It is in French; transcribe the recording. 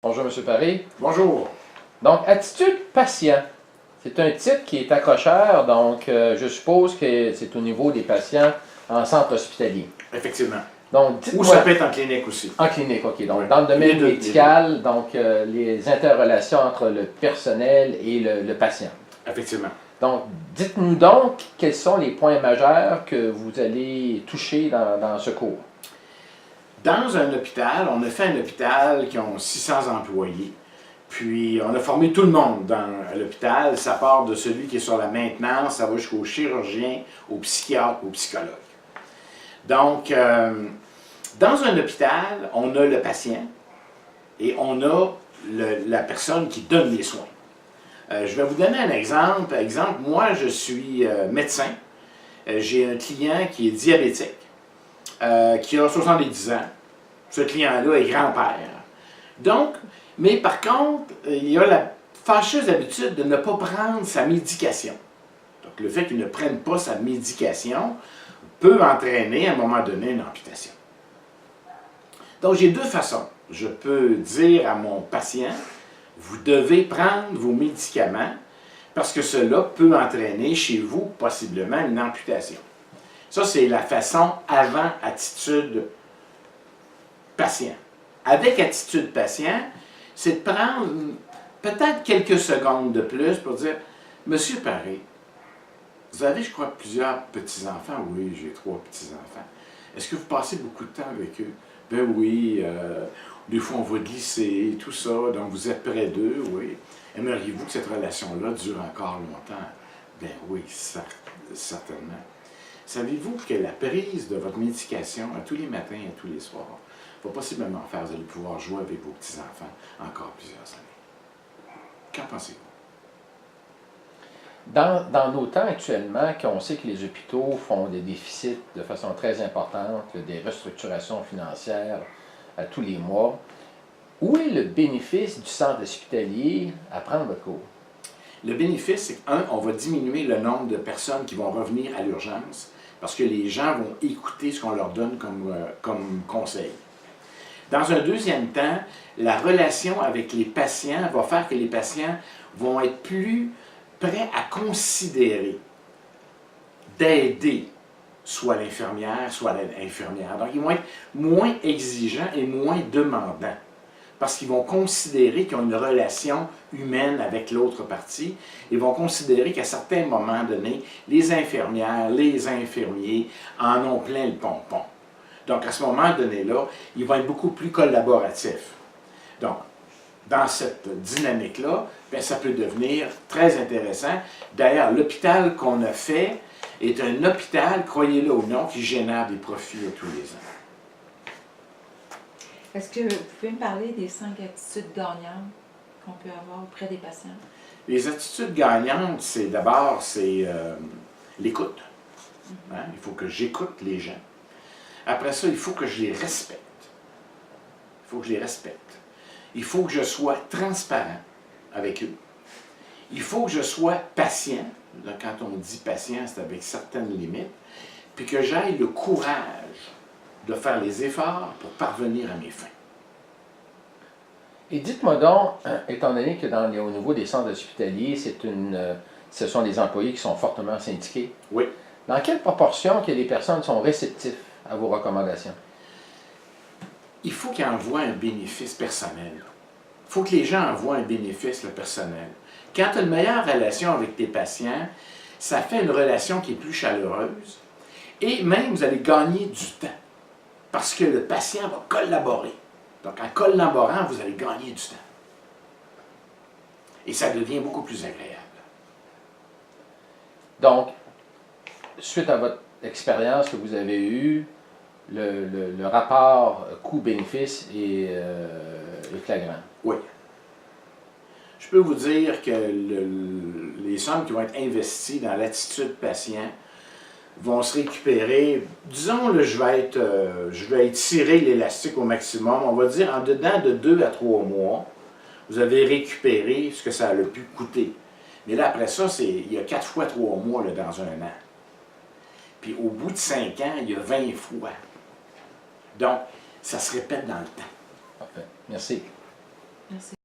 Bonjour, M. Paré. Bonjour. Donc, attitude patient. C'est un titre qui est accrocheur, donc je suppose que c'est au niveau des patients en centre hospitalier. Effectivement. Donc, Ou dites-moi. ça peut être en clinique aussi. En clinique, OK. Donc, Oui. dans le domaine Les deux, médical, donc les interrelations entre le personnel et le patient. Effectivement. Donc, dites-nous donc quels sont les points majeurs que vous allez toucher dans ce cours. Dans un hôpital, on a fait un hôpital qui a 600 employés. Puis, on a formé tout le monde dans l'hôpital. Ça part de celui qui est sur la maintenance, ça va jusqu'au chirurgien, au psychiatre, au psychologue. Donc, dans un hôpital, on a le patient et on a la personne qui donne les soins. Je vais vous donner un exemple. Par exemple, moi, je suis médecin. J'ai un client qui est diabétique, qui a 70 ans. Ce client-là est grand-père. Donc, mais par contre, il a la fâcheuse habitude de ne pas prendre sa médication. Donc, le fait qu'il ne prenne pas sa médication peut entraîner à un moment donné une amputation. Donc, j'ai deux façons. Je peux dire à mon patient, vous devez prendre vos médicaments parce que cela peut entraîner chez vous possiblement une amputation. Ça, c'est la façon avant attitude patient. Avec attitude patient, c'est de prendre peut-être quelques secondes de plus pour dire, Monsieur Paré, vous avez, je crois, plusieurs petits-enfants. Oui, j'ai 3 petits-enfants. Est-ce que vous passez beaucoup de temps avec eux? Ben oui, des fois on va glisser, tout ça, donc vous êtes près d'eux, oui. Aimeriez-vous que cette relation-là dure encore longtemps? Ben oui, certainement. Savez-vous que la prise de votre médication à tous les matins et à tous les soirs va possiblement faire que vous allez pouvoir jouer avec vos petits-enfants encore plusieurs années? Qu'en pensez-vous? Dans nos temps actuellement, qu'on sait que les hôpitaux font des déficits de façon très importante, des restructurations financières à tous les mois, où est le bénéfice du centre hospitalier à prendre votre cours? Le bénéfice, c'est on va diminuer le nombre de personnes qui vont revenir à l'urgence parce que les gens vont écouter ce qu'on leur donne comme conseil. Dans un deuxième temps, la relation avec les patients va faire que les patients vont être plus prêts à considérer d'aider soit l'infirmière, soit l'infirmière. Donc, ils vont être moins exigeants et moins demandants parce qu'ils vont considérer qu'ils ont une relation humaine avec l'autre partie. Ils vont considérer qu'à certains moments donnés, les infirmières, les infirmiers en ont plein le pompon. Donc, à ce moment donné-là, ils vont être beaucoup plus collaboratifs. Donc, dans cette dynamique-là, bien, ça peut devenir très intéressant. D'ailleurs, l'hôpital qu'on a fait est un hôpital, croyez-le ou non, qui génère des profits tous les ans. Est-ce que vous pouvez me parler des 5 attitudes gagnantes qu'on peut avoir auprès des patients? Les attitudes gagnantes, c'est d'abord, l'écoute. Hein? Il faut que j'écoute les gens. Après ça, il faut que je les respecte. Il faut que je les respecte. Il faut que je sois transparent avec eux. Il faut que je sois patient. Là, quand on dit patient, c'est avec certaines limites. Puis que j'aille le courage de faire les efforts pour parvenir à mes fins. Et dites-moi donc, étant donné que au niveau des centres hospitaliers, ce sont des employés qui sont fortement syndiqués, Oui. dans quelle proportion que les personnes sont réceptives à vos recommandations? Il faut qu'ils envoient un bénéfice personnel. Il faut que les gens envoient un bénéfice personnel. Quand tu as une meilleure relation avec tes patients, ça fait une relation qui est plus chaleureuse et même vous allez gagner du temps parce que le patient va collaborer. Donc, en collaborant, vous allez gagner du temps. Et ça devient beaucoup plus agréable. Donc, suite à votre expérience que vous avez eue, le rapport coût-bénéfice est flagrant. Oui. Je peux vous dire que les sommes qui vont être investies dans l'attitude patient vont se récupérer, disons, là, je vais étirer l'élastique au maximum, on va dire en dedans de 2 à 3 mois, vous avez récupéré ce que ça a pu coûter. Mais là, après ça, il y a 4 fois 3 mois là, dans un an. Puis au bout de 5 ans, il y a 20 fois. Donc, ça se répète dans le temps. Parfait. Merci. Merci.